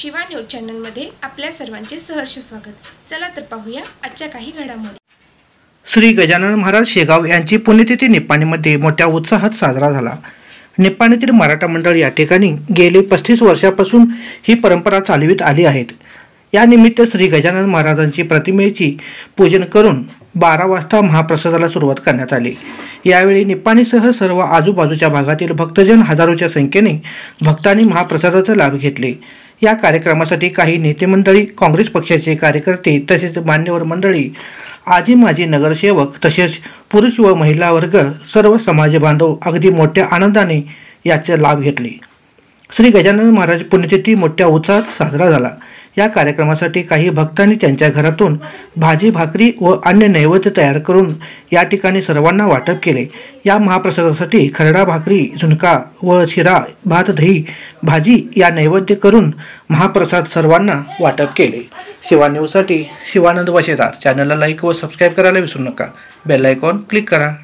Shiva news चॅनलमध्ये आपल्या सर्वांचे सहर्ष स्वागत। चला तर पाहूया आजच्या काही घडामोडी। श्री गजानन महाराज शेगाव यांची पुण्यतिथी निप्पाणीमध्ये मोठ्या उत्साहात साजरा झाला। निप्पाणीतील मराठा मंडळ या ठिकाणी गेली 35 वर्षापासून ही परंपरा चालवित आली आहे। या निमित्त श्री गजानन महाराजांची प्रतिमेची पूजन करून 12 वाजता महाप्रसादाला सुरुवात करण्यात आली। यावेळी निप्पाणीसह सर्व आजूबाजूच्या भागातील भक्तजन हजारोच्या संख्येने भक्तांनी महाप्रसादाचा लाभ घेतले। या कार्यक्रमासाठी काही नेते मंडळी, काँग्रेस पक्षाचे कार्यकर्ते तसेच मान्यवर मंडळी, आजी माजी नगरसेवक तसेच पुरुष व महिला वर्ग, सर्व समाज बांधव अगदी मोठ्या आनंदाने याचे लाभ घेतले। श्री गजानन महाराज पुण्यतिथी मोठ्या उत्साहात साजरा झाला। या कार्यक्रमासाठी काही भक्तांनी त्यांच्या घरातून भाजी भाकरी व अन्य नैवेद्य तयार करून या ठिकाणी सर्वांना वाटप केले। या महाप्रसादासाठी खरडा भाकरी, झुणका व शिरा, भात, दही, भाजी या नैवेद्य करून महाप्रसाद सर्वांना वाटप केले। शिवा न्यूजसाठी शिवानंद वशेदार। चॅनलला लाईक व सबस्क्राईब करायला विसरू नका। बेल आयकॉन क्लिक करा।